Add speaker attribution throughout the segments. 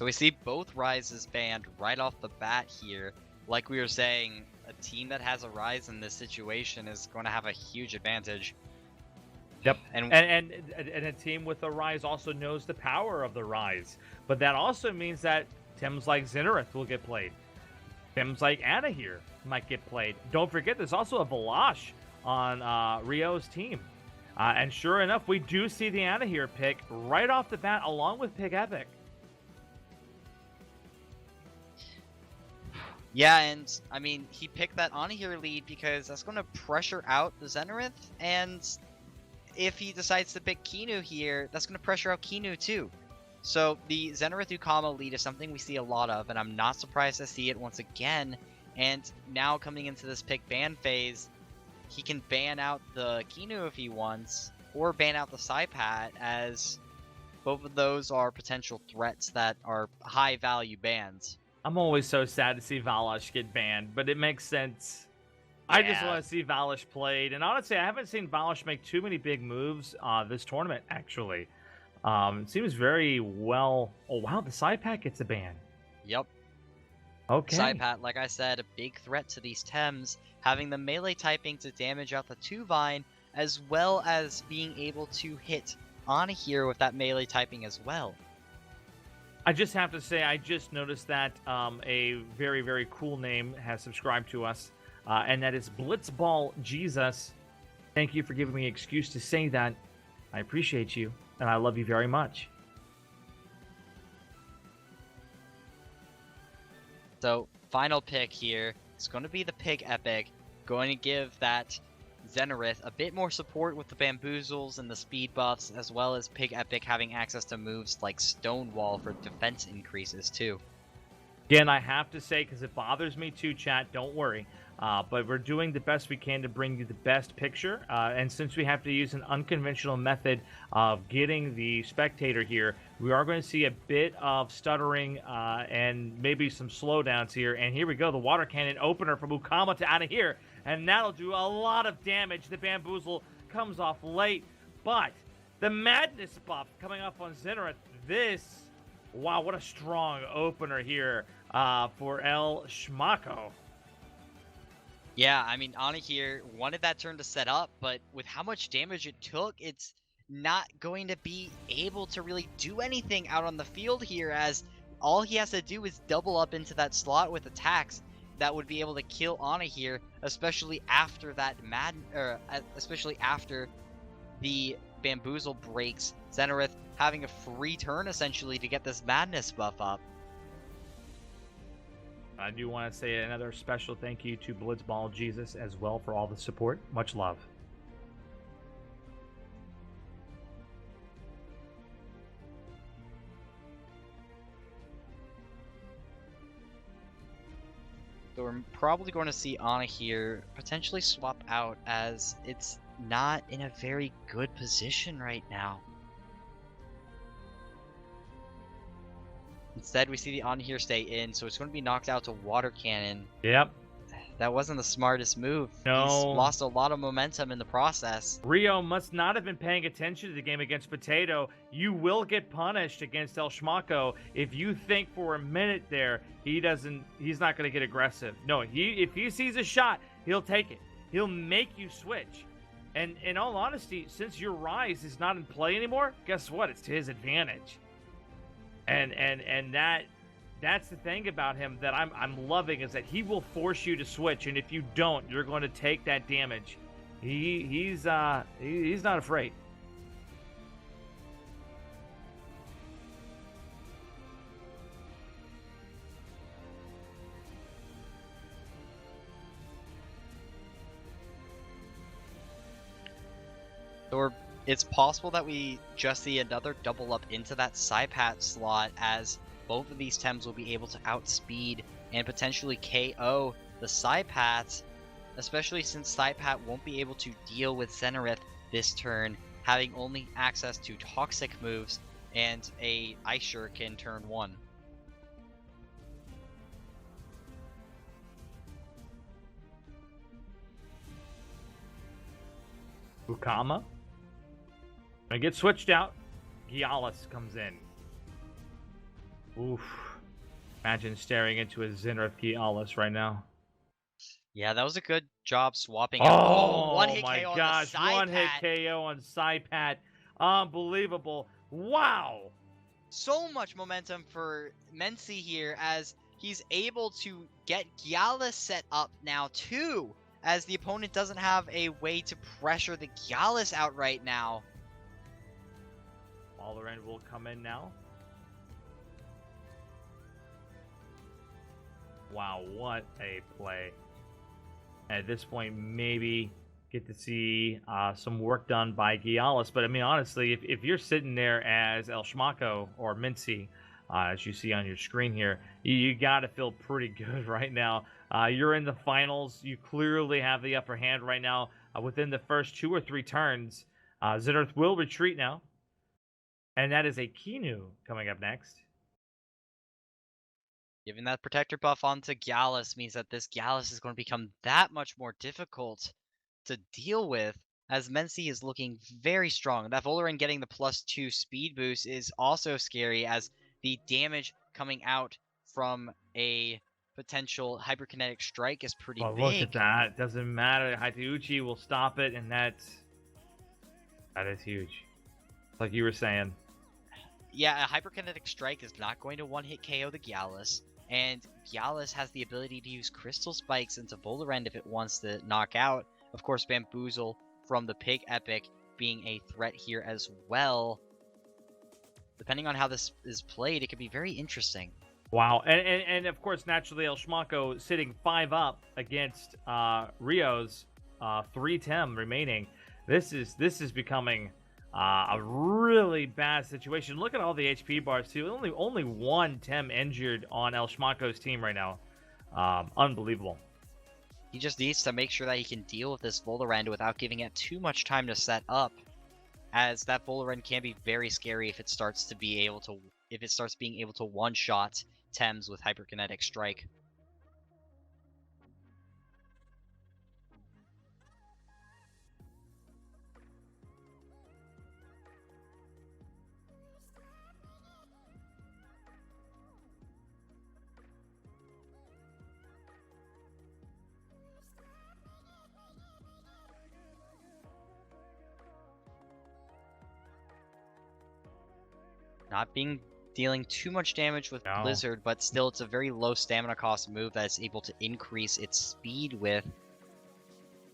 Speaker 1: So we see both Rises banned right off the bat here. Like we were saying, a team that has a Rise in this situation is going to have a huge advantage.
Speaker 2: Yep, and a team with a Rise also knows the power of the Rise. But that also means that Tems like Zenareth will get played. Tems like Anna here might get played. Don't forget, there's also a Valash on Riou's team. And sure enough, we do see the Anna here pick right off the bat, along with Pig Epic.
Speaker 1: Yeah, and I mean, he picked that Anahir lead because that's going to pressure out the Zenareth, and if he decides to pick Kinu here, that's going to pressure out Kinu too. So the Zenareth Ukama lead is something we see a lot of, and I'm not surprised to see it once again. And now coming into this pick ban phase, he can ban out the Kinu if he wants, or ban out the Saipat, as both of those are potential threats that are high value bans.
Speaker 2: I'm always so sad to see Valash get banned, but it makes sense. Yeah. I just want to see Valash played. And honestly, I haven't seen Valash make too many big moves this tournament, actually. It seems very well... Oh, wow, the Saipat gets a ban.
Speaker 1: Yep.
Speaker 2: Okay.
Speaker 1: Saipat, like I said, a big threat to these Tems, having the melee typing to damage out the 2-Vine, as well as being able to hit Anahir with that melee typing as well.
Speaker 2: I just have to say, I just noticed that a very, very cool name has subscribed to us, and that is Blitzball Jesus. Thank you for giving me an excuse to say that. I appreciate you, and I love you very much.
Speaker 1: So, final pick here is going to be the Pig Epic, going to give that Zenareth a bit more support with the bamboozles and the speed buffs, as well as Pig Epic having access to moves like Stonewall for defense increases too.
Speaker 2: Again, I have to say, because it bothers me too, chat, don't worry. But we're doing the best we can to bring you the best picture. And since we have to use an unconventional method of getting the spectator here, we are going to see a bit of stuttering and maybe some slowdowns here. And here we go, the water cannon opener from Ukama to out of here. And that'll do a lot of damage. The bamboozle comes off late. But the madness buff coming off on Zenareth, this... Wow, what a strong opener here for El Schmacko.
Speaker 1: Yeah, I mean, Anahir wanted that turn to set up, but with how much damage it took, it's not going to be able to really do anything out on the field here, as all he has to do is double up into that slot with attacks that would be able to kill Anahir, especially after that especially after the bamboozle breaks. Zenareth having a free turn essentially to get this madness buff up.
Speaker 2: I do want to say another special thank you to Blitzball Jesus as well for all the support. Much love.
Speaker 1: So we're probably going to see Anahir potentially swap out, as it's not in a very good position right now. Instead, we see the Anahir stay in, so it's going to be knocked out to Water Cannon.
Speaker 2: Yep.
Speaker 1: That wasn't the smartest move.
Speaker 2: No.
Speaker 1: He's lost a lot of momentum in the process.
Speaker 2: Riou must not have been paying attention to the game against Potato. You will get punished against El Schmacko if you think for a minute there he's not going to get aggressive. No, if he sees a shot, he'll take it. He'll make you switch. And in all honesty, since your Rise is not in play anymore, guess what? It's to his advantage. And that's the thing about him that I'm loving, is that he will force you to switch, and if you don't, you're going to take that damage. He's not afraid.
Speaker 1: Or it's possible that we just see another double up into that Saipat slot, as both of these Tems will be able to outspeed and potentially KO the Saipats, especially since Saipat won't be able to deal with Zenareth this turn, having only access to toxic moves and a Ice Shuriken turn 1.
Speaker 2: Ukama. Gonna get switched out. Gialis comes in. Oof. Imagine staring into a Zenith Gialis right now.
Speaker 1: Yeah, that was a good job swapping out. Oh, one
Speaker 2: Oh
Speaker 1: hit
Speaker 2: my
Speaker 1: KO on the
Speaker 2: gosh,
Speaker 1: side
Speaker 2: one hit
Speaker 1: pat.
Speaker 2: KO on Saipat. Unbelievable. Wow.
Speaker 1: So much momentum for Menci here as he's able to get Gyalis set up now too, as the opponent doesn't have a way to pressure the Gyalis out right now.
Speaker 2: Valorant will come in now. Wow, what a play. At this point, maybe get to see some work done by Gialis. But I mean, honestly, if you're sitting there as El Schmacko or Menci, as you see on your screen here, you got to feel pretty good right now. You're in the finals. You clearly have the upper hand right now. Within the first 2 or 3 turns, Zenith will retreat now. And that is a Kinu coming up next.
Speaker 1: Giving that protector buff onto Gyalis means that this Gyalis is going to become that much more difficult to deal with, as Menci is looking very strong. That Volarin getting the +2 speed boost is also scary, as the damage coming out from a potential hyperkinetic strike is pretty
Speaker 2: But
Speaker 1: big.
Speaker 2: look at that. Doesn't matter. Hateuchi will stop it, and that is huge. Like you were saying.
Speaker 1: Yeah, a hyperkinetic strike is not going to one-hit KO the Gyalis, and Gyalis has the ability to use crystal spikes into Volarin if it wants to knock out. Of course, Bamboozle from the Pig Epic being a threat here as well. Depending on how this is played, it could be very interesting.
Speaker 2: Wow, and of course, naturally, El Schmacko sitting 5 up against Riou's 3 Tem remaining. This is becoming a really bad situation. Look at all the HP bars too. Only 1 Tem injured on El Schmacko's team right now. Unbelievable.
Speaker 1: He just needs to make sure that he can deal with this Volarin without giving it too much time to set up, as that Volarin can be very scary if it starts being able to one-shot Tems with hyperkinetic strike. Not dealing too much damage with Blizzard, but still it's a very low stamina cost move that's able to increase its speed with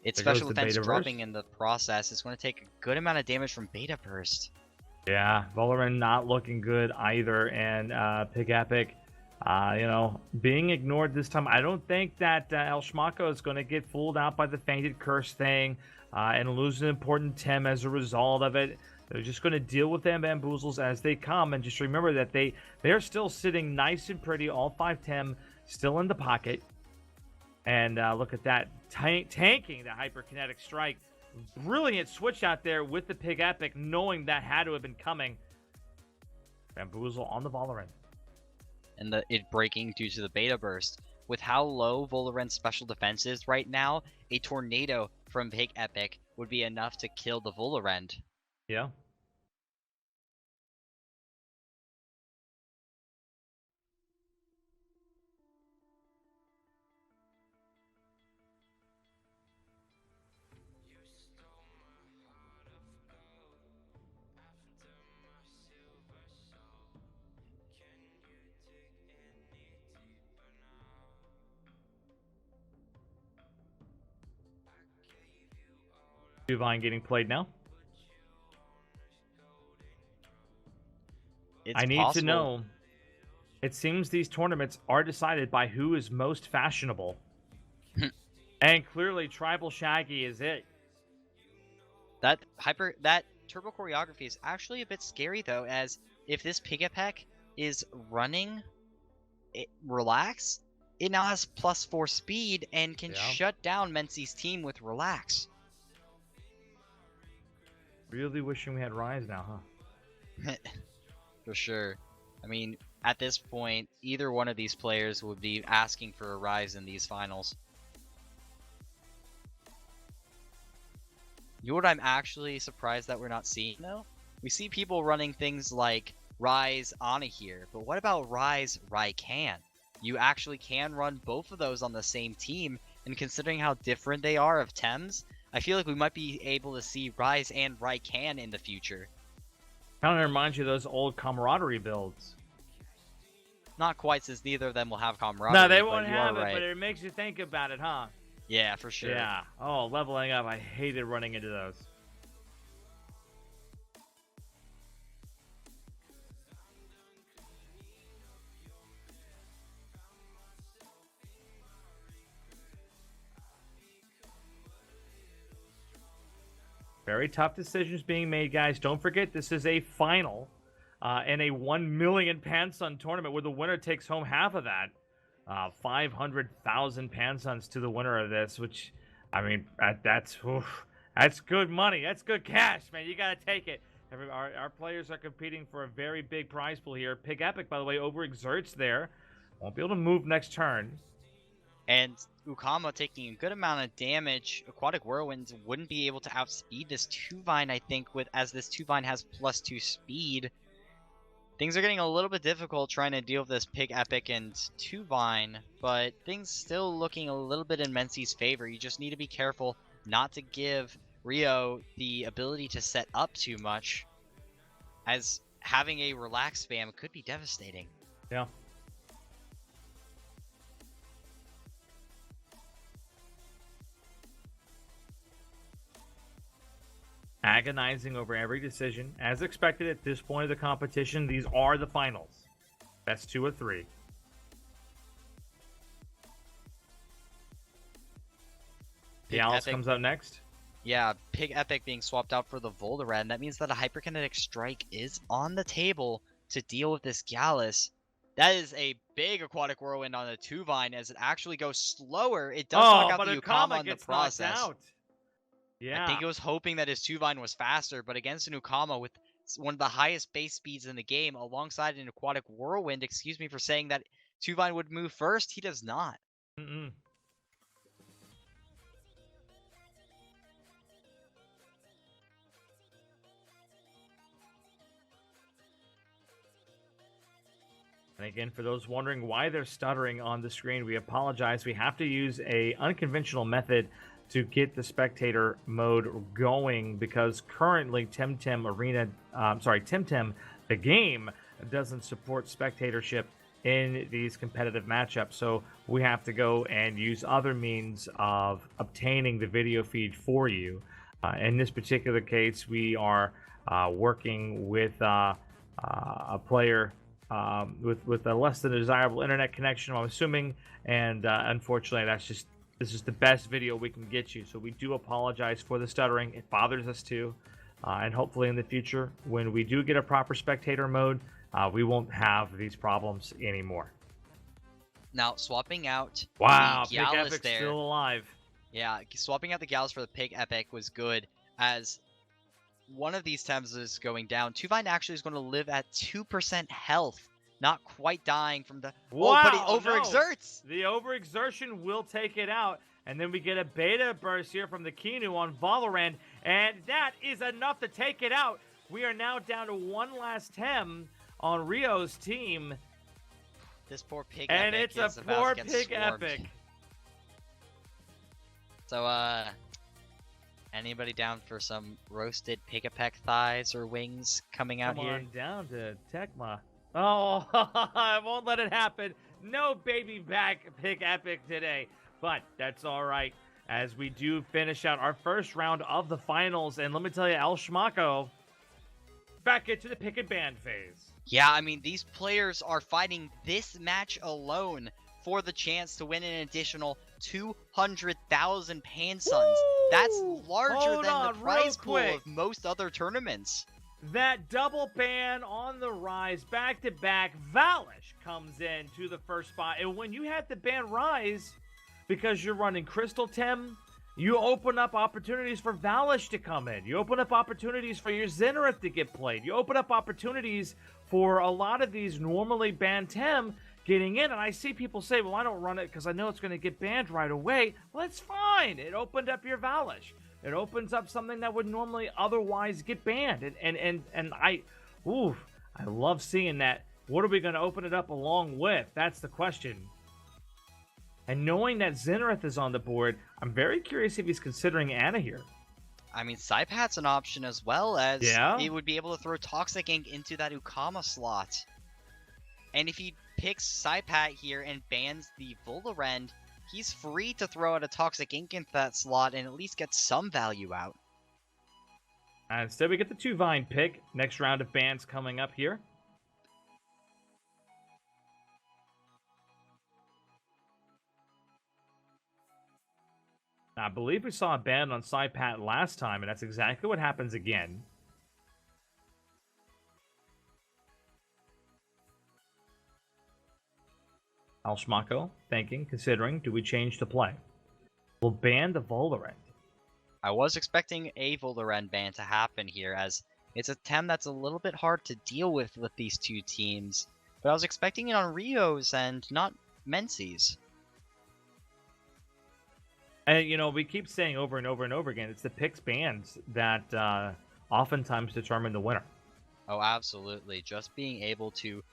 Speaker 1: its special defense dropping in the process. It's going to take a good amount of damage from Beta Burst.
Speaker 2: Yeah, Volarin not looking good either, and Pig Epic, being ignored this time. I don't think that El Schmacko is going to get fooled out by the Fainted Curse thing and lose an important Tem as a result of it. They're just going to deal with them Bamboozles as they come, and just remember that they're still sitting nice and pretty, all 5 Tem still in the pocket. And look at that, tanking the hyperkinetic strike. Brilliant switch out there with the Pig Epic, knowing that had to have been coming. Bamboozle on the Volarin.
Speaker 1: And it breaking due to the Beta Burst. With how low Volarin's special defense is right now, a Tornado from Pig Epic would be enough to kill the Volarin.
Speaker 2: Yeah. Duvine getting played now. I need to know. It seems these tournaments are decided by who is most fashionable. And clearly Tribal Shaggy is it.
Speaker 1: That turbo choreography is actually a bit scary though, as if this Pigapec is running Relax, it now has +4 speed and can shut down Menci's team with Relax.
Speaker 2: Really wishing we had Rise now, huh?
Speaker 1: For sure. I mean, at this point, either one of these players would be asking for a Rise in these finals. You know what I'm actually surprised that we're not seeing, though? We see people running things like Rise Ana here, but what about Rise Raikan? You actually can run both of those on the same team, and considering how different they are of Tems, I feel like we might be able to see Rise and Raikan in the future.
Speaker 2: Kind of reminds you of those old camaraderie builds.
Speaker 1: Not quite, since neither of them will have camaraderie.
Speaker 2: No, they won't have it,
Speaker 1: right.
Speaker 2: but it makes you think about it, huh?
Speaker 1: Yeah, for sure.
Speaker 2: Yeah. Oh, leveling up. I hated running into those. Very tough decisions being made, guys. Don't forget, this is a final in a 1 million Pansun tournament where the winner takes home half of that. 500,000 Pansuns to the winner of this, which, I mean, that's good money. That's good cash, man. You got to take it. Our players are competing for a very big prize pool here. Pig Epic, by the way, overexerts there. Won't be able to move next turn.
Speaker 1: And Ukama taking a good amount of damage. Aquatic Whirlwind wouldn't be able to outspeed this 2-Vine, I think, as this 2-Vine has +2 speed. Things are getting a little bit difficult trying to deal with this Pig Epic and 2-Vine, but things still looking a little bit in Menci's favor. You just need to be careful not to give Riou the ability to set up too much, as having a relax spam could be devastating.
Speaker 2: Yeah. Agonizing over every decision. As expected at this point of the competition, these are the finals. Best 2 or 3. Gallus comes out next.
Speaker 1: Yeah, Pig Epic being swapped out for the Volderad, and that means that a Hyperkinetic Strike is on the table to deal with this Gallus. That is a big Aquatic Whirlwind on the 2-Vine, as it actually goes slower. It does knock out the Ukama in the process.
Speaker 2: Out. Yeah.
Speaker 1: I think it was hoping that his 2-Vine was faster, but against an Ukama with one of the highest base speeds in the game, alongside an Aquatic Whirlwind, excuse me for saying that 2-Vine would move first, he does not.
Speaker 2: Mm-mm. And again, for those wondering why they're stuttering on the screen, we apologize. We have to use a unconventional method to get the spectator mode going, because currently Temtem Arena, Temtem, the game, doesn't support spectatorship in these competitive matchups. So we have to go and use other means of obtaining the video feed for you. In this particular case, we are working with a player with a less than desirable internet connection, I'm assuming, and unfortunately, this is the best video we can get you. So we do apologize for the stuttering. It bothers us too, and hopefully in the future, when we do get a proper spectator mode, we won't have these problems anymore.
Speaker 1: Now, swapping out
Speaker 2: the
Speaker 1: Pig Gallus
Speaker 2: Epic's
Speaker 1: there.
Speaker 2: Still alive.
Speaker 1: Yeah, swapping out the Gallus for the Pig Epic was good, as one of these Tems is going down. 2-Vine actually is going to live at 2% health, not quite dying from the...
Speaker 2: Wow,
Speaker 1: but he overexerts!
Speaker 2: No. The overexertion will take it out, and then we get a beta burst here from the Kinu on Valorant, and that is enough to take it out. We are now down to one last Tem on Riou's team.
Speaker 1: This poor Pig
Speaker 2: and
Speaker 1: Epic
Speaker 2: it's a poor Pig Epic.
Speaker 1: So, anybody down for some roasted Pig Epic thighs or wings coming out here?
Speaker 2: Come on down to Tecma. Oh, I won't let it happen. No baby back Pig Epic today. But that's all right, as we do finish out our first round of the finals. And let me tell you, El Schmacko, back into the pick and ban phase.
Speaker 1: Yeah, I mean, these players are fighting this match alone for the chance to win an additional 200,000 Pansuns. That's larger than the prize pool of most other tournaments.
Speaker 2: That double ban on the rise, back-to-back. Valish comes in to the first spot. And when you have to ban Rise because you're running Crystal Tem, you open up opportunities for Valish to come in. You open up opportunities for your Zenith to get played. You open up opportunities for a lot of these normally banned Tem getting in. And I see people say, well, I don't run it because I know it's going to get banned right away. Well, it's fine. It opened up your Valish. It opens up something that would normally otherwise get banned. And I I love seeing that. What are we going to open it up along with? That's the question. And knowing that Zenith is on the board, I'm very curious if he's considering Anna here.
Speaker 1: I mean, Saipat's an option as well, as
Speaker 2: Yeah.
Speaker 1: he would be able to throw Toxic Ink into that Ukama slot. And if he picks Saipat here and bans the Volarend, he's free to throw out a Toxic Ink into that slot and at least get some value out.
Speaker 2: And instead, we get the 2-Vine pick. Next round of bans coming up here. I believe we saw a ban on Saipat last time, and that's exactly what happens again. Alshmako thinking, considering, do we change to play? We'll ban the Volarend.
Speaker 1: I was expecting a Volarend ban to happen here, as it's a Tem that's a little bit hard to deal with these two teams. But I was expecting it on Riou's and not Menci's.
Speaker 2: And, you know, we keep saying over and over and over again, it's the picks bans that oftentimes determine the winner.
Speaker 1: Oh, absolutely. Just being able to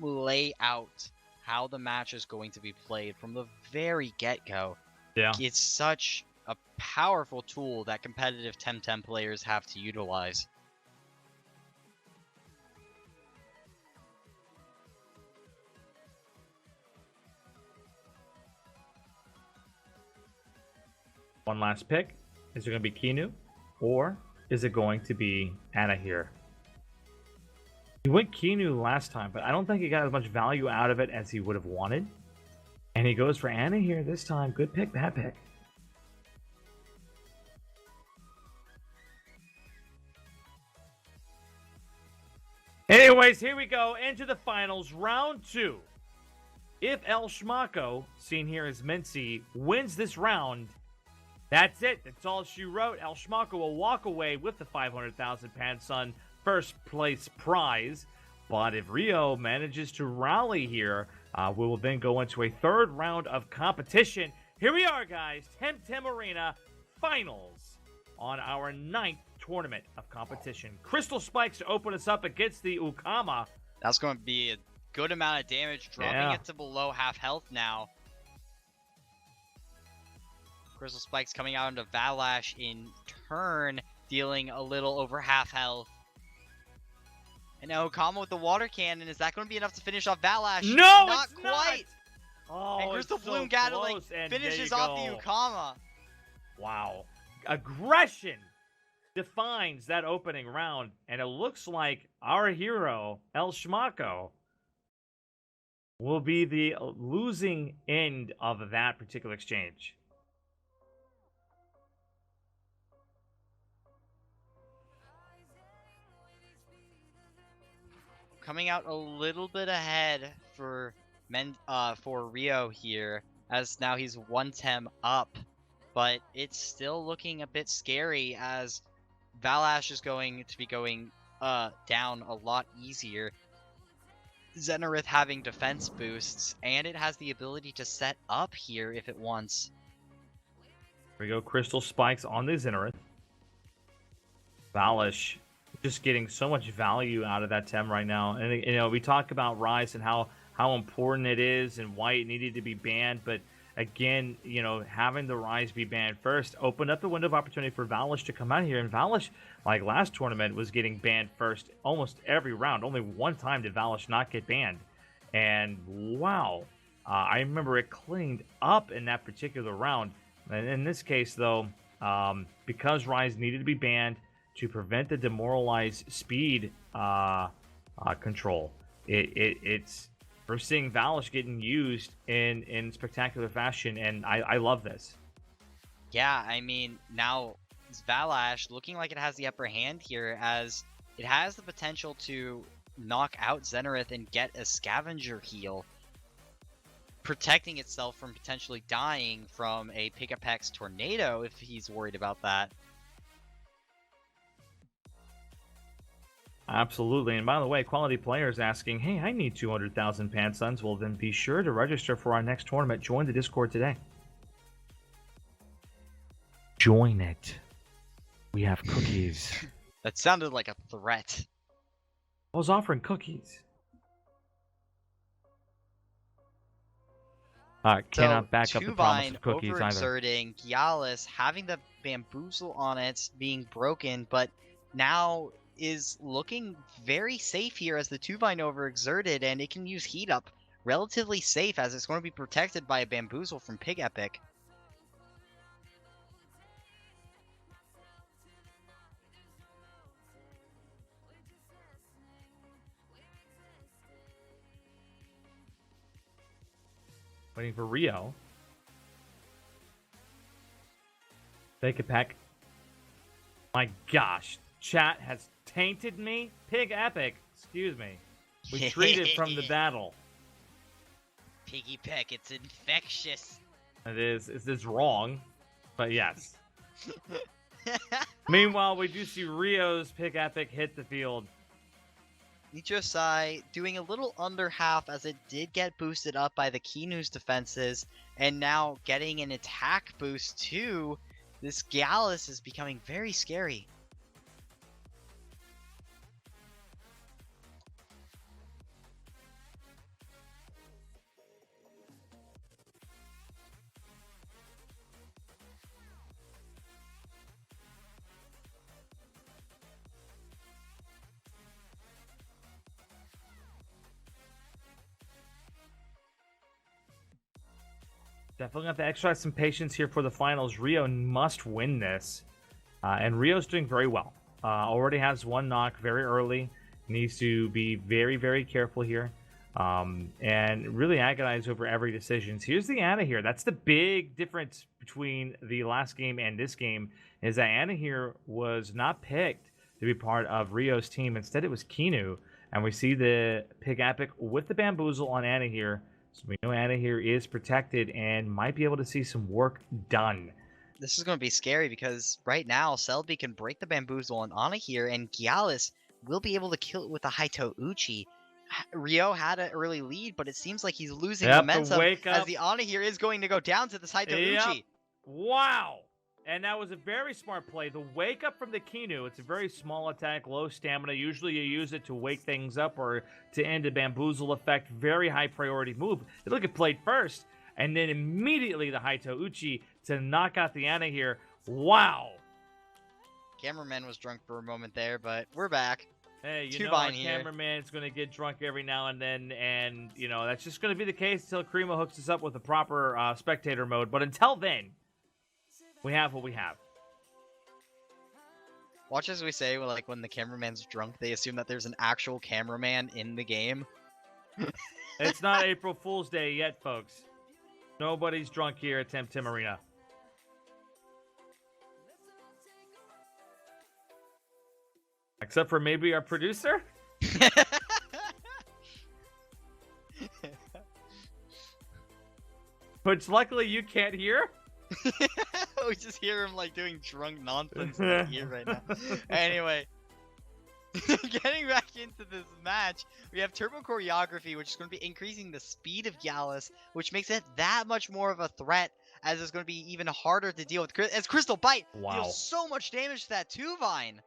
Speaker 1: lay out how the match is going to be played from the very get-go.
Speaker 2: Yeah.
Speaker 1: It's such a powerful tool that competitive Temtem players have to utilize.
Speaker 2: One last pick. Is it going to be Kinu? Or is it going to be Anna here? He went Kinu last time, but I don't think he got as much value out of it as he would have wanted. And he goes for Anna here this time. Good pick, bad pick. Anyways, here we go into the finals, round 2. If El Schmacko, seen here as Menci, wins this round, that's it. That's all she wrote. El Schmacko will walk away with the 500,000 Pansun first place prize. But if Riou manages to rally here, we will then go into a third round of competition. Here we are, guys. Temtem Arena finals on our 9th tournament of competition. Crystal Spikes to open us up against the Ukama.
Speaker 1: That's going to be a good amount of damage, dropping it to below half health now. Crystal Spikes coming out into Valash in turn, dealing a little over half health. And now Ukama with the water cannon. Is that going to be enough to finish off Valash?
Speaker 2: No,
Speaker 1: not
Speaker 2: it's
Speaker 1: quite.
Speaker 2: Oh,
Speaker 1: And Crystal
Speaker 2: it's so
Speaker 1: Bloom Gatling
Speaker 2: close,
Speaker 1: finishes off the Ukama.
Speaker 2: Wow. Aggression defines that opening round, and it looks like our hero, El Schmacko, will be the losing end of that particular exchange.
Speaker 1: Coming out a little bit ahead for Riou here, as now he's 1 tem up, but it's still looking a bit scary as Valash is going to be going down a lot easier. Zenith having defense boosts, and it has the ability to set up here if it wants.
Speaker 2: Here we go, Crystal Spikes on the Zenith. Valash just getting so much value out of that Tem right now. And, you know, we talk about Rise and how important it is and why it needed to be banned. But, again, you know, having the Rise be banned first opened up the window of opportunity for Valash to come out here. And Valash, like last tournament, was getting banned first almost every round. Only one time did Valash not get banned. And, wow, I remember it cleaned up in that particular round. And in this case, though, because Rise needed to be banned, to prevent the demoralized speed control. It's we're seeing Valash getting used in spectacular fashion, and I love this.
Speaker 1: Yeah, I mean, now Valash looking like it has the upper hand here, as it has the potential to knock out Zenith and get a scavenger heal, protecting itself from potentially dying from a Pick-a-Peck's tornado if he's worried about that.
Speaker 2: Absolutely. And by the way, Quality Players asking, hey, I need 200,000 Pansuns. Well, then be sure to register for our next tournament. Join the Discord today. Join it. We have cookies.
Speaker 1: That sounded like a threat.
Speaker 2: I was offering cookies. Cannot back up the promise of cookies either.
Speaker 1: Overexerting, Gyalis having the bamboozle on it being broken, but now is looking very safe here as the Tuvine overexerted, and it can use heat up relatively safe as it's going to be protected by a bamboozle from Pig Epic.
Speaker 2: Waiting for Riou. Take it back. My gosh, chat has tainted me. Pig Epic, excuse me. Retreated from the battle.
Speaker 1: Piggy Peck, it's infectious.
Speaker 2: It is. It is wrong, but yes. Meanwhile, we do see Riou's Pig Epic hit the field.
Speaker 1: Nichosai doing a little under half as it did get boosted up by the Kinu's defenses, and now getting an attack boost too. This Gyalis is becoming very scary.
Speaker 2: Definitely have to exercise some patience here for the finals. Riou must win this. And Riou's doing very well. Already has one knock very early. Needs to be very, very careful here. And really agonize over every decision. Here's the Ana here. That's the big difference between the last game and this game. Is that Ana here was not picked to be part of Riou's team. Instead, it was Kinu. And we see the Pig Epic with the bamboozle on Ana here. So we know Ana here is protected and might be able to see some work done.
Speaker 1: This is going to be scary because right now Selby can break the bamboozle on Ana here, and Gyalis will be able to kill it with a Haito Uchi. Riou had an early lead, but it seems like he's losing momentum as the Ana here is going to go down to this Haito Uchi.
Speaker 2: Wow! And that was a very smart play. The wake up from the Kinu, it's a very small attack, low stamina. Usually you use it to wake things up or to end a bamboozle effect. Very high priority move. Look at played first. And then immediately the Haito Uchi to knock out the Ana here. Wow.
Speaker 1: Cameraman was drunk for a moment there, but we're back.
Speaker 2: Hey, you know, a cameraman's going to get drunk every now and then. And, you know, that's just going to be the case until Krima hooks us up with the proper spectator mode. But until then, we have what we have.
Speaker 1: Watch as we say, like when the cameraman's drunk, they assume that there's an actual cameraman in the game.
Speaker 2: It's not April Fool's Day yet, folks. Nobody's drunk here at Temtem Arena. Except for maybe our producer? Which luckily you can't hear.
Speaker 1: We just hear him like doing drunk nonsense in the ear right now. Anyway, getting back into this match, we have turbo choreography, which is going to be increasing the speed of Gyalis, which makes it that much more of a threat, as it's going to be even harder to deal with. As Crystal Bite deals so much damage to that Tuvine.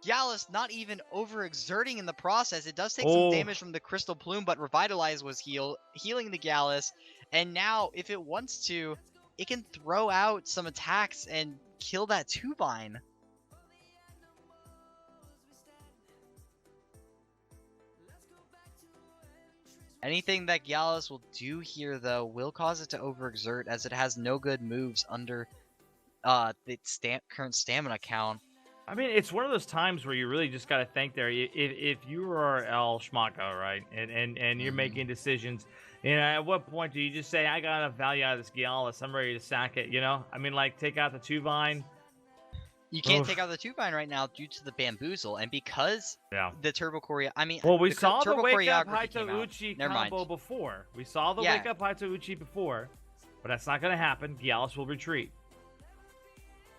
Speaker 1: Gyalis not even overexerting in the process. It does take some damage from the Crystal Plume, but Revitalize was healing the Gyalis. And now, if it wants to, it can throw out some attacks and kill that Tuvine. Anything that Gyalis will do here, though, will cause it to overexert, as it has no good moves under its current stamina count.
Speaker 2: I mean, it's one of those times where you really just got to think there. If you are El Schmacko, right, and you're making decisions, you know, at what point do you just say, I got enough value out of this Gyalis, I'm ready to sack it, you know? I mean, like, take out the Tuvine.
Speaker 1: You can't take out the Tuvine right now due to the bamboozle, and because the turbo choreo. I mean,
Speaker 2: well, we saw the wake up Haito Uchi combo before. We saw the wake up Haito Uchi before, but that's not going to happen. Gyalis will retreat.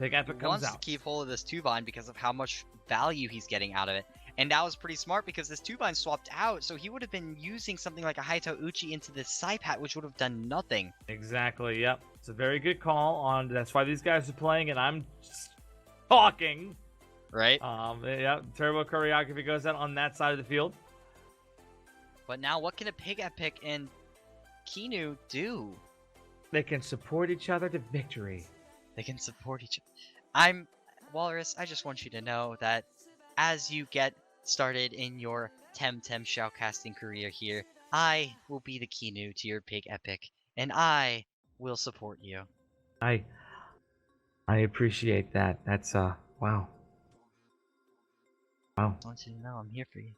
Speaker 2: Pig Epic comes
Speaker 1: wants to keep hold of this Tuvine because of how much value he's getting out of it. And that was pretty smart because this Tuvine swapped out, so he would have been using something like a Haito Uchi into this Saipat, which would have done nothing.
Speaker 2: Exactly, yep. It's a very good call on. That's why these guys are playing, and I'm just talking.
Speaker 1: Right?
Speaker 2: Yeah, turbo choreography goes out on that side of the field.
Speaker 1: But now what can a Pig Epic and Kinu do?
Speaker 2: They can support each other to victory.
Speaker 1: They can support each other. Walrus, I just want you to know that as you get started in your Temtem shoutcasting career here, I will be the Kinu to your Pig Epic, and I will support you.
Speaker 2: I appreciate that. That's wow. Wow.
Speaker 1: I want you to know I'm here for you.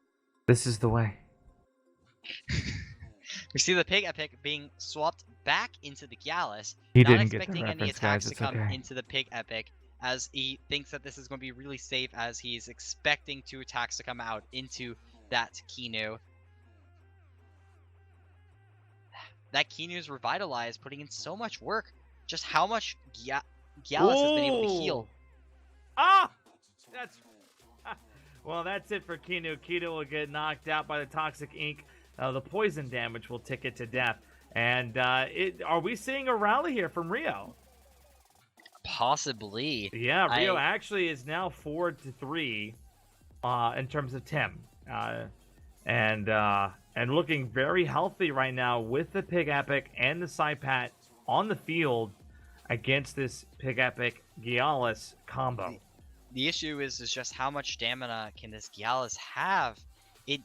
Speaker 2: This is the way.
Speaker 1: We see the Pig Epic being swapped back into the Gallus,
Speaker 2: He
Speaker 1: not
Speaker 2: didn't get the
Speaker 1: expecting any
Speaker 2: reference,
Speaker 1: attacks
Speaker 2: guys.
Speaker 1: to
Speaker 2: It's
Speaker 1: come
Speaker 2: okay.
Speaker 1: into the Pig Epic, as he thinks that this is going to be really safe, as he's expecting 2 attacks to come out into that Kinu. That Kinu's revitalized, putting in so much work. Just how much Gallus has been able to heal.
Speaker 2: Ah! That's... Well, that's it for Kinu. Kinu will get knocked out by the toxic ink. The poison damage will tick it to death. And are we seeing a rally here from Riou?
Speaker 1: Possibly.
Speaker 2: Yeah, Riou actually is now 4-3 in terms of Tem. And looking very healthy right now with the Pig Epic and the Saipat on the field against this Pig Epic Gyalis combo.
Speaker 1: The issue is just how much stamina can this Gyalis have? It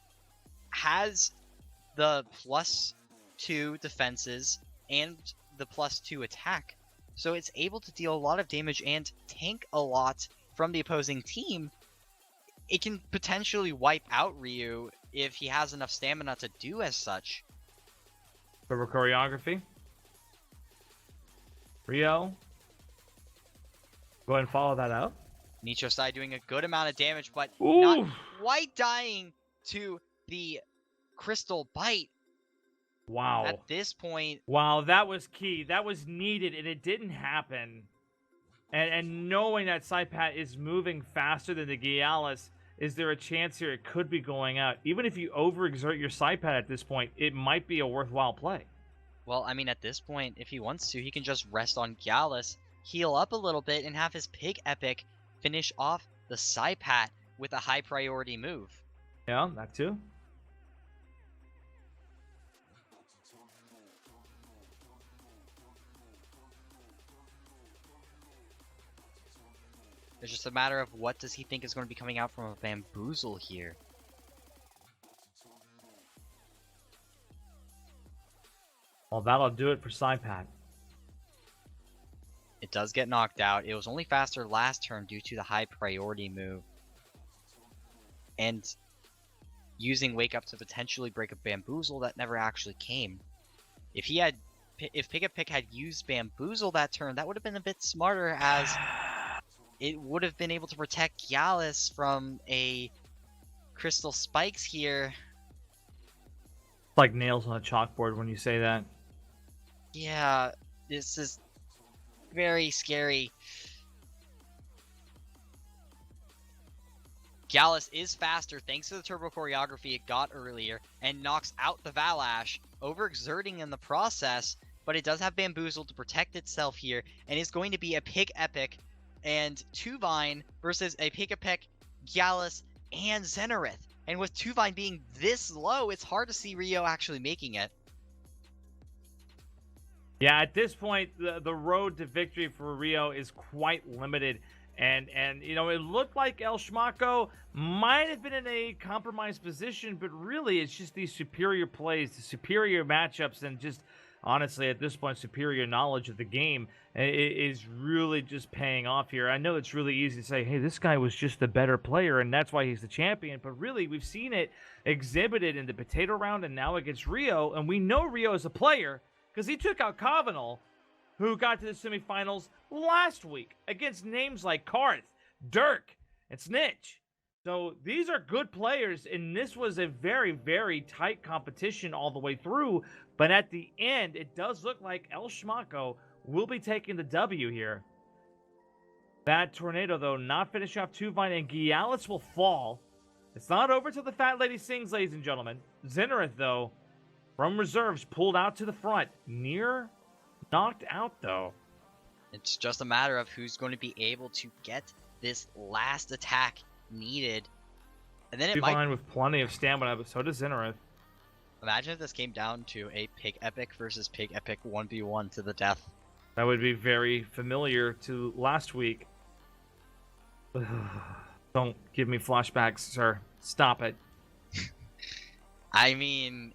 Speaker 1: has the +2 defenses and the +2 attack, so it's able to deal a lot of damage and tank a lot from the opposing team. It can potentially wipe out Riou if he has enough stamina to do as such.
Speaker 2: For choreography, Riou, go ahead and follow that out.
Speaker 1: Nitro Sai doing a good amount of damage, but
Speaker 2: Ooh.
Speaker 1: not quite dying to the Crystal Bite.
Speaker 2: Wow.
Speaker 1: At this point...
Speaker 2: Wow, that was key. That was needed, and it didn't happen. And knowing that Saipat is moving faster than the Gyalis, is there a chance here it could be going out? Even if you overexert your Saipat at this point, it might be a worthwhile play.
Speaker 1: Well, I mean, at this point, if he wants to, he can just rest on Gyalis, heal up a little bit, and have his Pig Epic finish off the Saipat with a high priority move.
Speaker 2: Yeah, that too.
Speaker 1: It's just a matter of what does he think is going to be coming out from a Bamboozle here.
Speaker 2: Well, that'll do it for Saipat.
Speaker 1: It does get knocked out. It was only faster last turn due to the high priority move. And using Wake Up to potentially break a Bamboozle that never actually came. If Pig Epic had used Bamboozle that turn, that would have been a bit smarter, as it would have been able to protect Gyalis from a Crystal Spikes here.
Speaker 2: Like nails on a chalkboard when you say that.
Speaker 1: Yeah, this is very scary. Gyalis is faster thanks to the turbo choreography it got earlier, and knocks out the Valash, overexerting in the process, but it does have Bamboozle to protect itself here, and is going to be a Pig Epic and Tuvine versus a Pig Epic, Gyalis, and Zenareth. And with Tuvine being this low, it's hard to see Riou actually making it.
Speaker 2: Yeah, at this point, the road to victory for Riou is quite limited. And you know, it looked like El Schmacko might have been in a compromised position, but really it's just these superior plays, the superior matchups, and just honestly at this point superior knowledge of the game is really just paying off here. I know it's really easy to say, hey, this guy was just the better player and that's why he's the champion, but really we've seen it exhibited in the potato round and now against Riou, and we know Riou is a player because he took out Kavanagh, who got to the semifinals last week against names like Karth, Dirk, and Snitch. So these are good players, and this was a very, very tight competition all the way through. But at the end, it does look like El Schmacko will be taking the W here. That tornado, though, not finish off Tuvine, and Gyalis will fall. It's not over till the fat lady sings, ladies and gentlemen. Zenareth, though, from reserves, pulled out to the front. Near knocked out, though.
Speaker 1: It's just a matter of who's going to be able to get this last attack needed. And then it
Speaker 2: Two
Speaker 1: might...
Speaker 2: Vine with plenty of stamina, but so does Zenith.
Speaker 1: Imagine if this came down to a Pig Epic versus Pig Epic 1v1 to the death.
Speaker 2: That would be very familiar to last week. Don't give me flashbacks, sir. Stop it.
Speaker 1: I mean,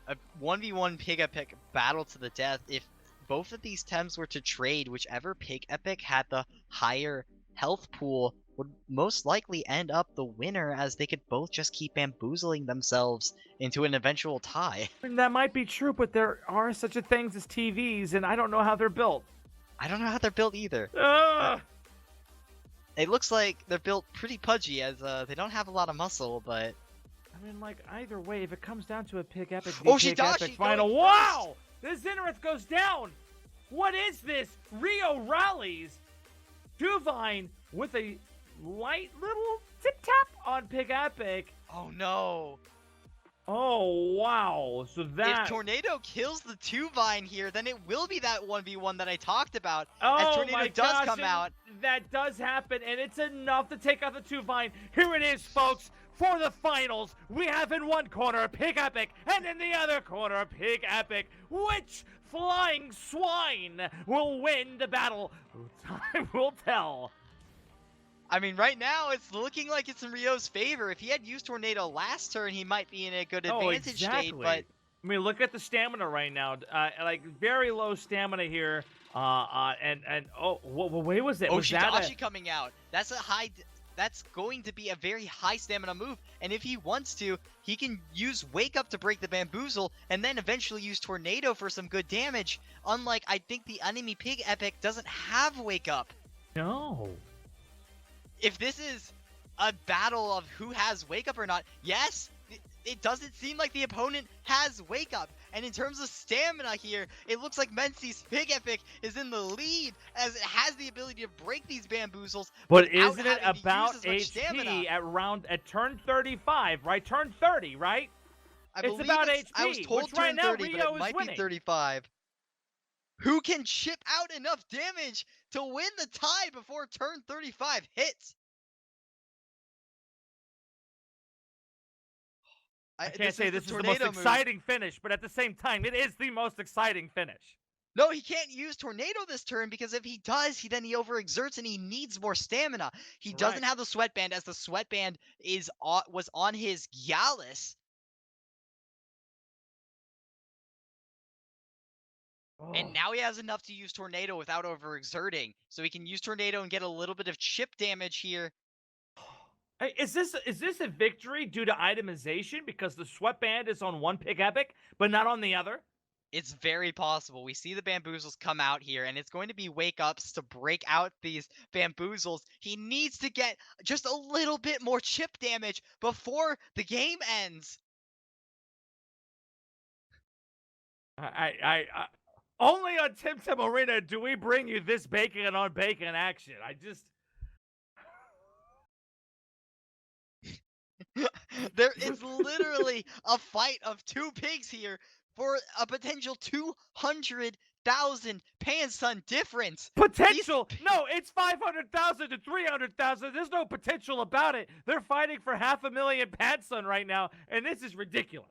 Speaker 1: a 1v1 Pig Epic battle to the death, if both of these Tems were to trade, whichever Pig Epic had the higher health pool would most likely end up the winner, as they could both just keep bamboozling themselves into an eventual tie.
Speaker 2: And that might be true, but there are such a things as TVs, and I don't know how they're built.
Speaker 1: I don't know how they're built either.
Speaker 2: Ugh!
Speaker 1: It looks like they're built pretty pudgy, as they don't have a lot of muscle, but...
Speaker 2: I mean, like, either way, if it comes down to a Pig Epic
Speaker 1: Oh,
Speaker 2: Pig
Speaker 1: Shidashi
Speaker 2: Epic final,
Speaker 1: going
Speaker 2: wow! The Zenith goes down! What is this? Riou rallies! Duvine with a light little tip-tap on Pig Epic.
Speaker 1: Oh no!
Speaker 2: Oh, wow. So that...
Speaker 1: If Tornado kills the 2-Vine here, then it will be that 1v1 that I talked about,
Speaker 2: Oh,
Speaker 1: as Tornado
Speaker 2: my
Speaker 1: does
Speaker 2: gosh,
Speaker 1: come
Speaker 2: and
Speaker 1: out.
Speaker 2: That does happen, and it's enough to take out the 2-Vine. Here it is, folks. For the finals, we have in one corner Pig Epic, and in the other corner Pig Epic. Which flying swine will win the battle? Time will tell.
Speaker 1: I mean, right now, it's looking like it's in Riou's favor. If he had used Tornado last turn, he might be in a good advantage state, but...
Speaker 2: I mean, look at the stamina right now. Like, very low stamina here. Oh, what way was it?
Speaker 1: Oh,
Speaker 2: Was that
Speaker 1: Shidashi coming out. That's a high... That's going to be a very high stamina move, and if he wants to, he can use Wake Up to break the Bamboozle, and then eventually use Tornado for some good damage. Unlike, I think the enemy Pig Epic doesn't have Wake Up.
Speaker 2: No.
Speaker 1: If this is a battle of who has Wake Up or not, yes, it doesn't seem like the opponent has Wake Up. And in terms of stamina here, it looks like Menci's Pig Epic is in the lead, as it has the ability to break these bamboozles.
Speaker 2: But isn't it about
Speaker 1: HP
Speaker 2: at turn 35, right? Turn 30, right? It's about HP,
Speaker 1: I was told
Speaker 2: which
Speaker 1: turn
Speaker 2: right now
Speaker 1: 30, but
Speaker 2: Riou
Speaker 1: it
Speaker 2: is
Speaker 1: might
Speaker 2: winning.
Speaker 1: be 35. Who can chip out enough damage to win the tie before turn 35 hits?
Speaker 2: I can't say this is the most exciting finish, but at the same time, it is the most exciting finish.
Speaker 1: No, he can't use Tornado this turn, because if he does, then he overexerts and he needs more stamina. He doesn't have the Sweatband, as the Sweatband was on his Gallus.
Speaker 2: Oh.
Speaker 1: And now he has enough to use Tornado without overexerting. So he can use Tornado and get a little bit of chip damage here.
Speaker 2: Hey, is this a victory due to itemization, because the Sweatband is on one Pig Epic, but not on the other?
Speaker 1: It's very possible. We see the Bamboozles come out here, and it's going to be Wake Ups to break out these Bamboozles. He needs to get just a little bit more chip damage before the game ends.
Speaker 2: Only on Temtem Arena do we bring you this bacon on bacon action.
Speaker 1: There is literally a fight of two pigs here for a potential 200,000 Pansun difference.
Speaker 2: Potential? No, it's 500,000 to 300,000. There's no potential about it. They're fighting for 500,000 Pansun right now, and this is ridiculous.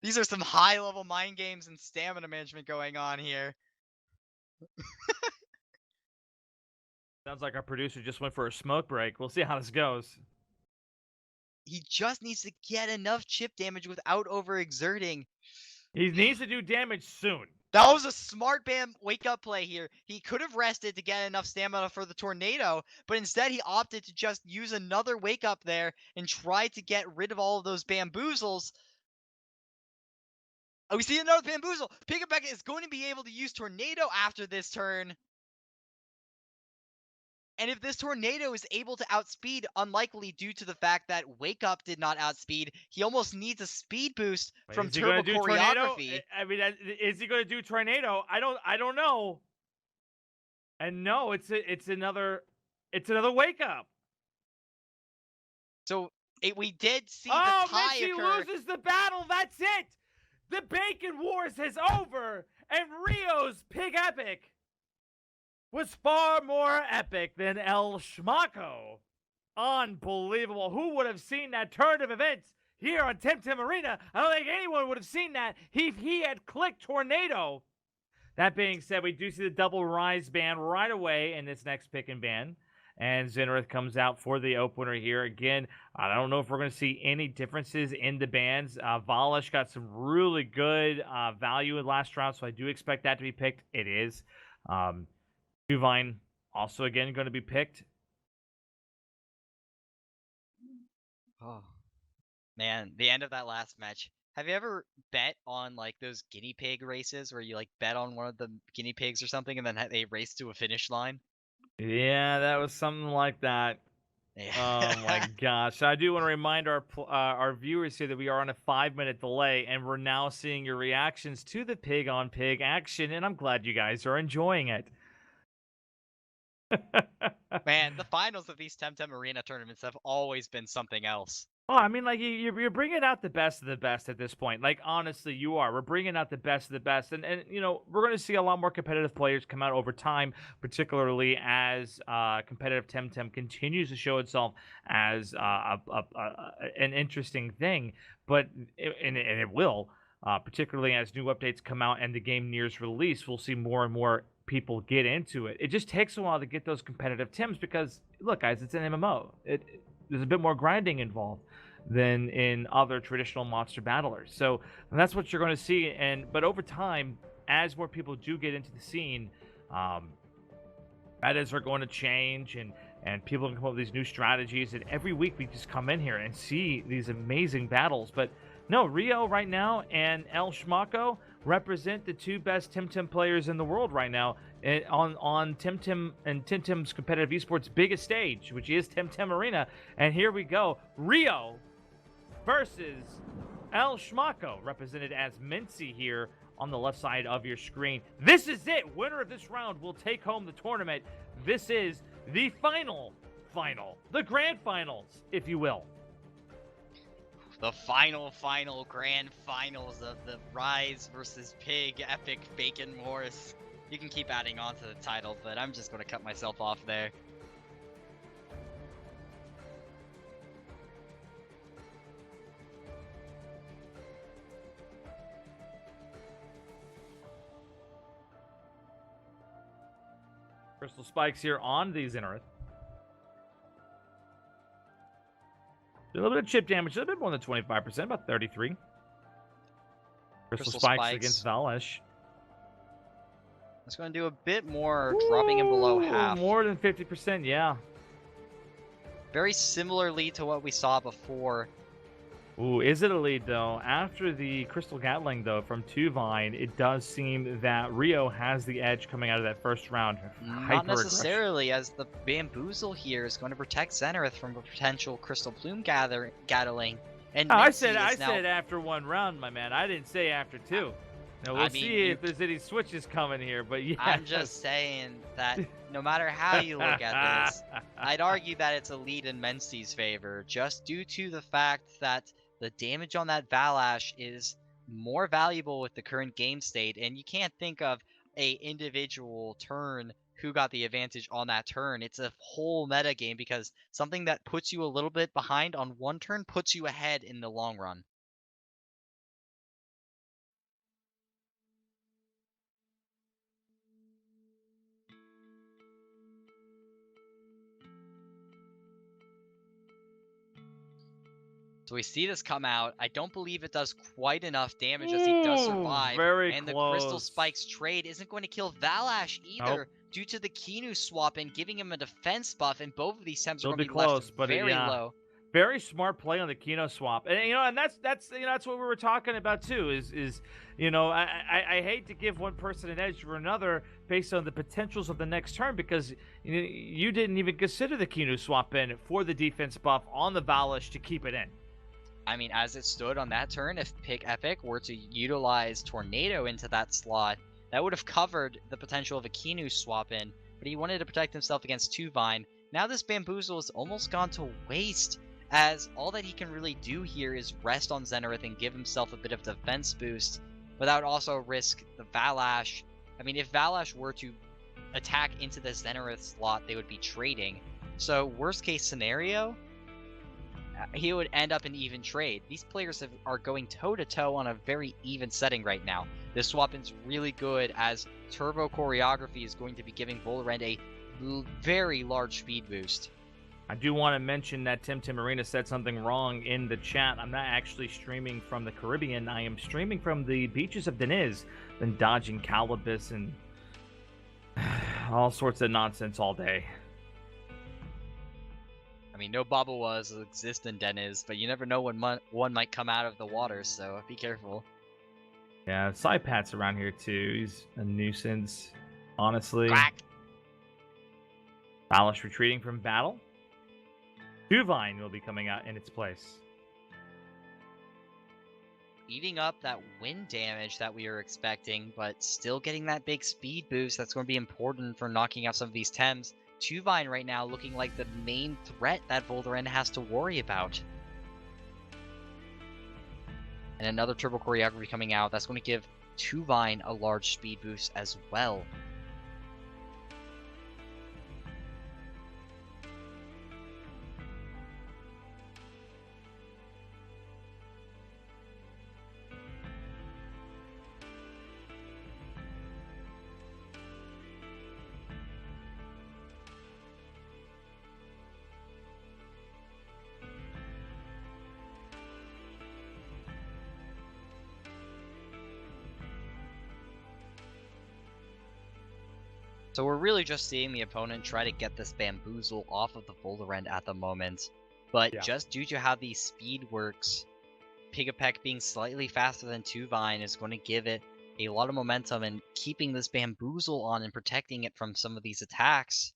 Speaker 1: These are some high-level mind games and stamina management going on here.
Speaker 2: Sounds like our producer just went for a smoke break. We'll see how this goes.
Speaker 1: He just needs to get enough chip damage without overexerting.
Speaker 2: He needs to do damage soon.
Speaker 1: That was a smart wake-up play here. He could have rested to get enough stamina for the Tornado, but instead he opted to just use another wake-up there and try to get rid of all of those bamboozles. Oh, we see another bamboozle. Piggyback is going to be able to use Tornado after this turn. And if this Tornado is able to outspeed, unlikely due to the fact that Wake Up did not outspeed, he almost needs a speed boost from Turbo Choreography.
Speaker 2: I mean, is he going to do Tornado? I don't know. And no, it's another Wake Up.
Speaker 1: So we did see the tie
Speaker 2: Menci
Speaker 1: occur.
Speaker 2: Loses the battle. That's it. The Bacon Wars is over, and Riou's Pig Epic was far more epic than El Schmacko. Unbelievable. Who would have seen that turn of events here on Temtem Arena? I don't think anyone would have seen that. He had clicked Tornado. That being said, we do see the double rise ban right away in this next pick and ban. And Zenrith comes out for the opener here. Again, I don't know if we're going to see any differences in the bans. Valish got some really good value in last round, so I do expect that to be picked. It is. Tuvine also, again, going to be picked.
Speaker 1: Oh, man, the end of that last match. Have you ever bet on like those guinea pig races where you like bet on one of the guinea pigs or something and then they race to a finish line?
Speaker 2: Yeah, that was something like that.
Speaker 1: Yeah.
Speaker 2: Oh my gosh! I do want to remind our viewers here that we are on a 5-minute delay, and we're now seeing your reactions to the pig on pig action, and I'm glad you guys are enjoying it.
Speaker 1: Man, the finals of these Temtem Arena tournaments have always been something else.
Speaker 2: Oh, I mean, like you're bringing out the best of the best at this point. Like honestly, you are. We're bringing out the best of the best, and you know we're going to see a lot more competitive players come out over time, particularly as competitive Temtem continues to show itself as an interesting thing. But it will, particularly as new updates come out and the game nears release, we'll see more and more people get into it. It just takes a while to get those competitive Tims because look, guys, it's an MMO. There's a bit more grinding involved than in other traditional monster battlers. So that's what you're going to see. But over time, as more people do get into the scene, metas are going to change and people can come up with these new strategies. And every week we just come in here and see these amazing battles. But no, Riou right now and El Schmacko represent the two best Temtem players in the world right now on Temtem and Temtem's competitive esports biggest stage, which is Temtem Arena. And here we go. Riou versus El Schmacko, represented as Menci here on the left side of your screen. This is it. Winner of this round will take home the tournament. This is the final, the grand finals, if you will.
Speaker 1: The final grand finals of the Rise versus Pig Epic Bacon Wars. You can keep adding on to the title, but I'm just going to cut myself off there.
Speaker 2: Crystal spikes here on the Zenrith. A little bit of chip damage, a little bit more than 25%, about 33. Crystal spikes against Valish.
Speaker 1: It's going to do a bit more, dropping him below half.
Speaker 2: More than 50%, yeah.
Speaker 1: Very similarly to what we saw before.
Speaker 2: Ooh, is it a lead, though? After the Crystal Gatling, though, from Tuvine, it does seem that Riou has the edge coming out of that first round.
Speaker 1: Not necessarily, as the Bamboozle here is going to protect Zenrith from a potential Crystal Plume Gatling. And
Speaker 2: I said after one round, my man. I didn't say after two. Now, we'll see if there's any switches coming here, but yeah.
Speaker 1: I'm just saying that no matter how you look at this, I'd argue that it's a lead in Menci's favor, just due to the fact that the damage on that Valash is more valuable with the current game state, and you can't think of a individual turn who got the advantage on that turn. It's a whole meta game because something that puts you a little bit behind on one turn puts you ahead in the long run. So we see this come out. I don't believe it does quite enough damage as he does survive. And the Crystal Spikes trade isn't going to kill Valash either due to the Kinu swap and giving him a defense buff. And both of these temps are going to be left very low.
Speaker 2: Very smart play on the Kino swap, and and that's what we were talking about too. Is I hate to give one person an edge over another based on the potentials of the next turn because you didn't even consider the Kino swap in for the defense buff on the Valish to keep it in.
Speaker 1: I mean, as it stood on that turn, if Pick Epic were to utilize Tornado into that slot, that would have covered the potential of a Kinu swap in. But he wanted to protect himself against Tuvine. Now this Bamboozle has almost gone to waste, as all that he can really do here is rest on Zenrith and give himself a bit of defense boost without also risk the Valash. I mean, if Valash were to attack into the Zenith slot they would be trading. So worst case scenario, he would end up an even trade. These players are going toe-to-toe on a very even setting right now. This swap-in's really good as Turbo Choreography is going to be giving Volrend a very large speed boost.
Speaker 2: I do want to mention that Temtem Arena said something wrong in the chat. I'm not actually streaming from the Caribbean. I am streaming from the beaches of Deniz, been dodging Calibus and all sorts of nonsense all day.
Speaker 1: I mean, no Babawas exist in Deniz, but you never know when one might come out of the water, so be careful.
Speaker 2: Yeah, Psypat's around here too. He's a nuisance, honestly.
Speaker 1: Quack.
Speaker 2: Balish retreating from battle. Tuvine will be coming out in its place.
Speaker 1: Eating up that wind damage that we were expecting, but still getting that big speed boost that's going to be important for knocking out some of these Tems. Tuvine right now looking like the main threat that Volrend has to worry about. And another Turbo Choreography coming out. That's going to give Tuvine a large speed boost as well. So we're really just seeing the opponent try to get this Bamboozle off of the Volrend at the moment. But just due to how the speed works, Pigapek being slightly faster than Tuvine is going to give it a lot of momentum, and keeping this Bamboozle on and protecting it from some of these attacks.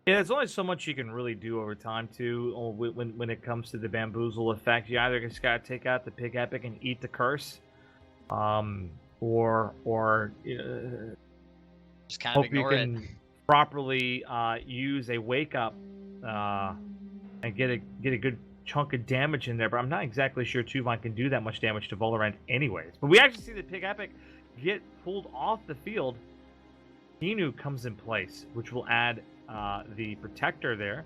Speaker 2: Yeah, there's only so much you can really do over time, too, when it comes to the Bamboozle effect. You either just gotta take out the Pig Epic and eat the curse, or
Speaker 1: just kind of ignore it.
Speaker 2: Hope you can properly use a wake up and get a good chunk of damage in there. But I'm not exactly sure Tuvine can do that much damage to Volrend anyways. But we actually see the Pig Epic get pulled off the field. Inu comes in place, which will add the Protector there,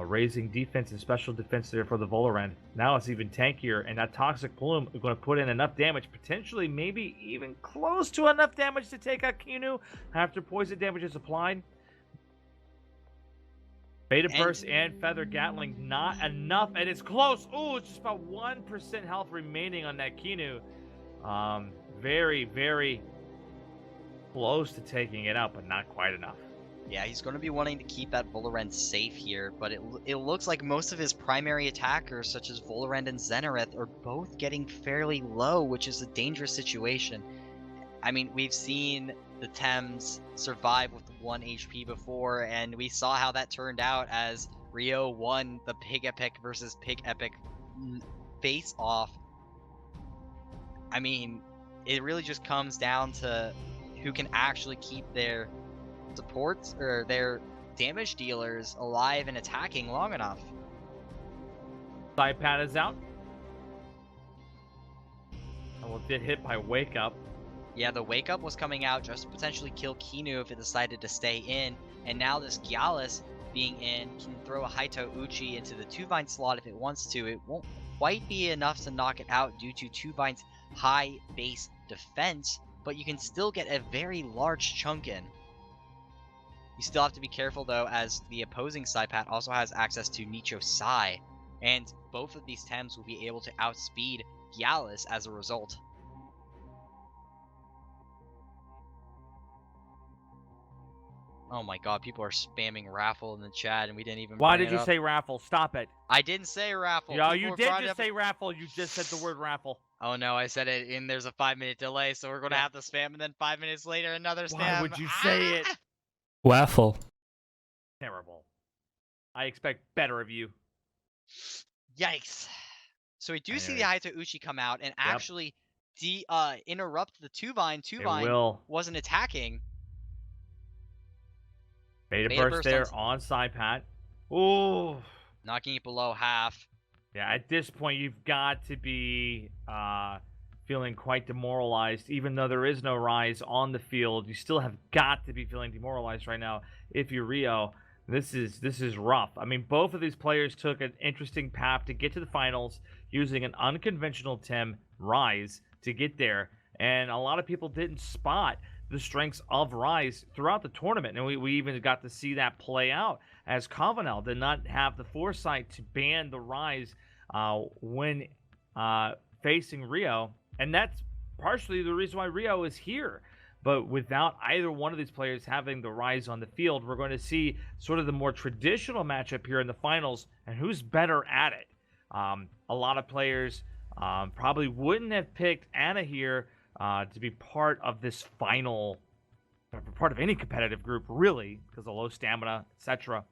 Speaker 2: raising defense and special defense there for the Volrend. Now it's even tankier, and that Toxic Plume is going to put in enough damage, potentially maybe even close to enough damage to take out Kinu after poison damage is applied. Beta Burst and Feather Gatling, not enough, and it's close. Oh, it's just about 1% health remaining on that Kinu. Very, very close to taking it out, but not quite enough.
Speaker 1: Yeah, he's going to be wanting to keep that Volrend safe here, but it looks like most of his primary attackers, such as Volrend and Zenith, are both getting fairly low, which is a dangerous situation. I mean, we've seen the Tems survive with 1 HP before, and we saw how that turned out as Riou won the Pig Epic versus Pig Epic face-off. I mean, it really just comes down to who can actually keep their supports or their damage dealers alive and attacking long enough.
Speaker 2: Psypat is out. Well, it did hit by Wake Up.
Speaker 1: Yeah, the Wake Up was coming out just to potentially kill Kinu if it decided to stay in, and now this Gyalis being in can throw a Haito Uchi into the Tuvine slot if it wants to. It won't quite be enough to knock it out due to Tuvine's high base defense, but you can still get a very large chunk in. You still have to be careful though, as the opposing Psypat also has access to Nicho Sai, and both of these Tems will be able to outspeed Gyalis as a result. Oh my god, people are spamming Raffle in the chat and we didn't even
Speaker 2: Why did you say Raffle? Stop it.
Speaker 1: I didn't say Raffle.
Speaker 2: Yeah, you did just say Raffle. You just said the word Raffle.
Speaker 1: Oh no, I said it and there's a 5-minute delay, so we're going to have to spam, and then 5 minutes later another spam.
Speaker 2: Why would you say it?
Speaker 3: Waffle.
Speaker 2: Terrible. I expect better of you.
Speaker 1: Yikes. So we do see the Haito Uchi come out and actually interrupt the Tuvine. Tuvine wasn't attacking.
Speaker 2: Beta Burst there on Psypat. Ooh.
Speaker 1: Knocking it below half.
Speaker 2: Yeah, at this point, you've got to be feeling quite demoralized, even though there is no Rise on the field. You still have got to be feeling demoralized right now if you're Riou. This is rough. I mean, both of these players took an interesting path to get to the finals using an unconventional Rise to get there, and a lot of people didn't spot the strengths of Rise throughout the tournament, and we even got to see that play out as Covenal did not have the foresight to ban the Rise when facing Riou, and that's partially the reason why Riou is here. But without either one of these players having the Rise on the field, we're going to see sort of the more traditional matchup here in the finals, and who's better at it. A lot of players probably wouldn't have picked Ana here to be part of this final, part of any competitive group, really, because of low stamina, etc.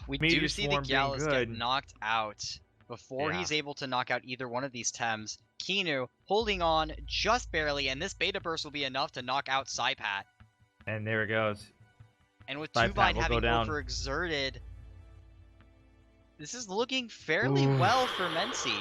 Speaker 1: We do see the Gallus get knocked out before he's able to knock out either one of these Tems. Kinu holding on just barely, and this Beta Burst will be enough to knock out Saipat.
Speaker 2: And there it goes.
Speaker 1: And with Tuvine having overexerted, this is looking fairly well for Menci.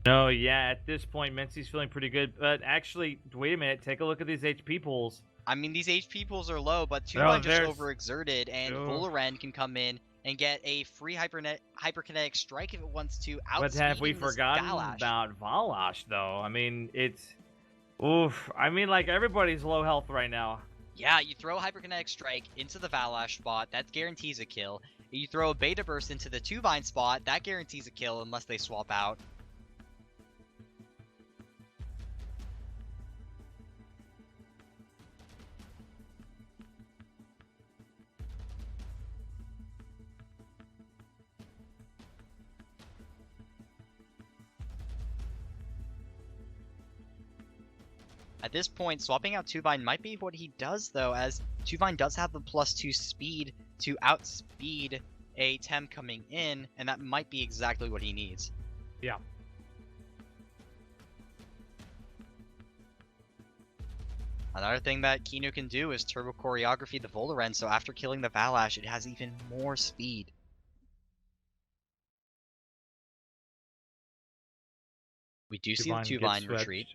Speaker 2: No, yeah, at this point, Menci's feeling pretty good. But actually, wait a minute, take a look at these HP pools.
Speaker 1: I mean, these HP pools are low, but Tuvine just overexerted, and Volaren can come in and get a free hyperkinetic strike if it wants to.
Speaker 2: But have we forgotten about Valash, though? I mean, it's... Oof. I mean, like, everybody's low health right now.
Speaker 1: Yeah, you throw a hyperkinetic strike into the Valash spot, that guarantees a kill. You throw a Beta Burst into the Tuvine spot, that guarantees a kill unless they swap out. At this point, swapping out Tuvine might be what he does, though, as Tuvine does have the +2 speed to outspeed a Tem coming in, and that might be exactly what he needs.
Speaker 2: Yeah.
Speaker 1: Another thing that Kinu can do is turbo choreography the Volaren, so after killing the Valash, it has even more speed. We do see the Tuvine retreat.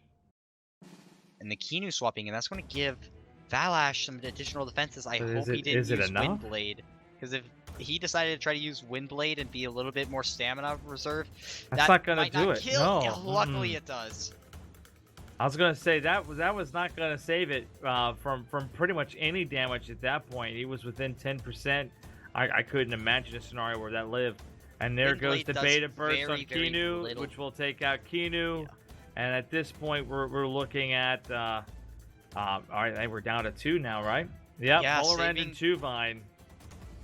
Speaker 1: And the Kinu swapping, and that's going to give Valash some additional defenses. I hope he didn't use Windblade, because if he decided to try to use Windblade and be a little bit more stamina reserve,
Speaker 2: that's not going to do it. No.
Speaker 1: Yeah, luckily it does.
Speaker 2: I was going to say that was not going to save it from pretty much any damage at that point. He was within 10%. I couldn't imagine a scenario where that lived. And there goes the Beta Burst on Kinu, which will take out Kinu. Yeah. And at this point, we're looking at, all right, we're down to 2 now, right? Yep,
Speaker 1: yeah,
Speaker 2: Volaren and Tuvine.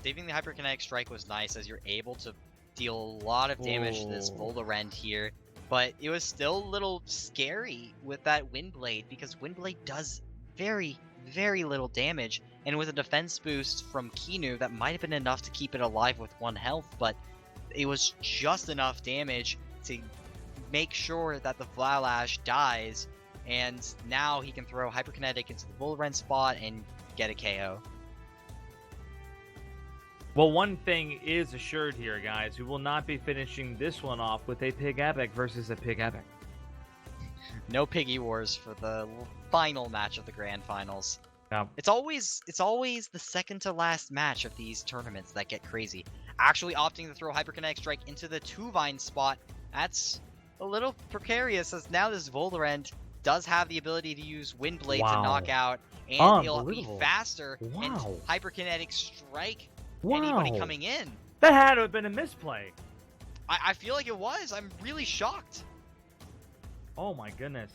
Speaker 1: Saving the hyperkinetic strike was nice, as you're able to deal a lot of damage to this Volaren here. But it was still a little scary with that Windblade, because Windblade does very, very little damage. And with a defense boost from Kinu, that might have been enough to keep it alive with 1 health, but it was just enough damage to make sure that the Valash dies, and now he can throw hyperkinetic into the Volaren spot and get a KO.
Speaker 2: Well, one thing is assured here, guys. We will not be finishing this one off with a Pig Epic versus a Pig Epic.
Speaker 1: No Piggy Wars for the final match of the Grand Finals.
Speaker 2: Yeah.
Speaker 1: It's always the second to last match of these tournaments that get crazy. Actually opting to throw hyperkinetic strike into the Tuvine spot, that's a little precarious, as now this Volaren does have the ability to use Windblade to knock out, and he'll be faster and hyperkinetic strike anybody coming in.
Speaker 2: That had to have been a misplay.
Speaker 1: I feel like it was. I'm really shocked.
Speaker 2: Oh my goodness.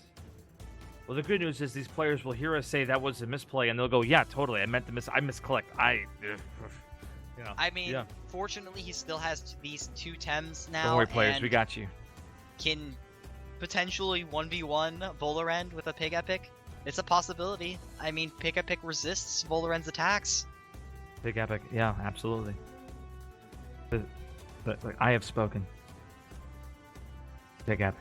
Speaker 2: Well, the good news is these players will hear us say that was a misplay, and they'll go, "Yeah, totally. I meant to I misclicked. You know,
Speaker 1: I mean, fortunately, he still has these 2 Tems now.
Speaker 2: Don't worry, players. We got you.
Speaker 1: Can potentially 1v1 Volaren with a Pig Epic. It's a possibility. I mean, Pig Epic resists Volaren's attacks.
Speaker 2: Pig Epic, yeah, absolutely. But I have spoken. Pig Epic.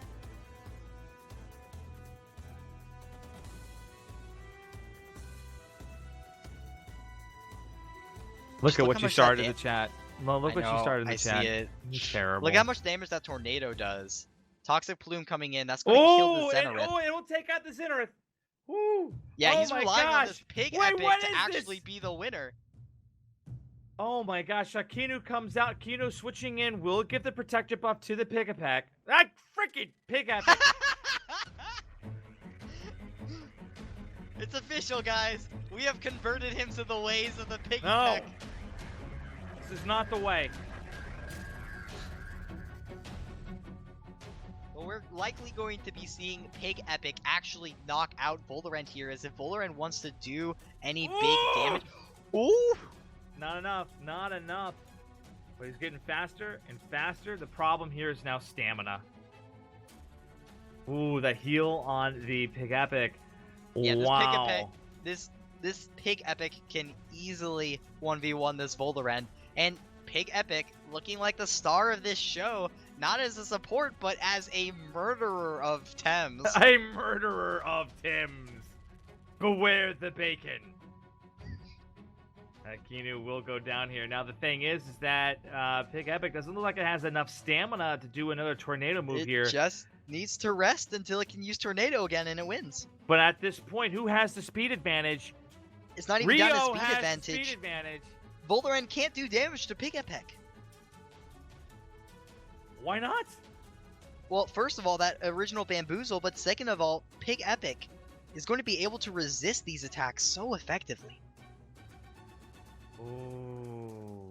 Speaker 2: Look at what you started in the chat. No, look what you started in the chat.
Speaker 1: I see it.
Speaker 2: It's terrible.
Speaker 1: Look how much damage that tornado does. Toxic Plume coming in. That's going to kill the Zenith.
Speaker 2: It will take out the Zenith. Woo.
Speaker 1: Yeah,
Speaker 2: Oh
Speaker 1: he's
Speaker 2: my
Speaker 1: relying on
Speaker 2: gosh.
Speaker 1: this Pig
Speaker 2: Wait,
Speaker 1: Epic
Speaker 2: what
Speaker 1: to
Speaker 2: is
Speaker 1: actually
Speaker 2: this?
Speaker 1: be the winner.
Speaker 2: Oh my gosh, Kinu comes out. Kinu switching in. Will give the protector buff to the Pig Epic. That freaking Pig Epic.
Speaker 1: It's official, guys. We have converted him to the ways of the Pig
Speaker 2: No.
Speaker 1: Epic.
Speaker 2: This is not the way.
Speaker 1: Well, we're likely going to be seeing Pig Epic actually knock out Volorant here, as if Volorant wants to do any big damage. Ooh!
Speaker 2: Not enough. Not enough. But he's getting faster and faster. The problem here is now stamina. Ooh, the heal on the Pig Epic.
Speaker 1: Yeah,
Speaker 2: Wow.
Speaker 1: This Pig Epic can easily 1v1 this Volorant. And Pig Epic looking like the star of this show, not as a support, but as a murderer of Thames.
Speaker 2: A murderer of Thames. Beware the bacon. Kinu will go down here. Now the thing is that Pig Epic doesn't look like it has enough stamina to do another tornado move here.
Speaker 1: It just needs to rest until it can use tornado again and it wins.
Speaker 2: But at this point, who has the speed advantage?
Speaker 1: It's not even down to
Speaker 2: Riou
Speaker 1: speed
Speaker 2: has
Speaker 1: advantage.
Speaker 2: the speed advantage.
Speaker 1: Volorant can't do damage to Pig Epic.
Speaker 2: Why not?
Speaker 1: Well, first of all, that original bamboozle, but second of all, Pig Epic is going to be able to resist these attacks so effectively.
Speaker 2: Ooh.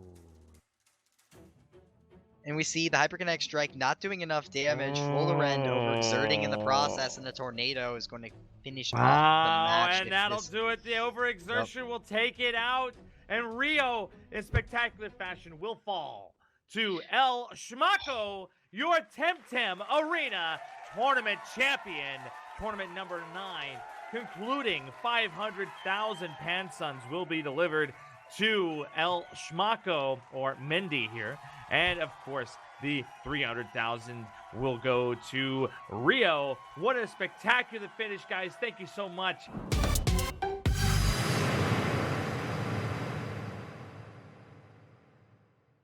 Speaker 1: And we see the Hyperkinetic Strike not doing enough damage. Volorant overexerting in the process, and the Tornado is going to finish off the match.
Speaker 2: And that'll do it. The overexertion will take it out. And Riou, in spectacular fashion, will fall to El Schmacko, your Temtem Arena tournament champion. Tournament number 9, concluding 500,000 Pansuns will be delivered to El Schmacko, or Mendy here. And, of course, the 300,000 will go to Riou. What a spectacular finish, guys. Thank you so much.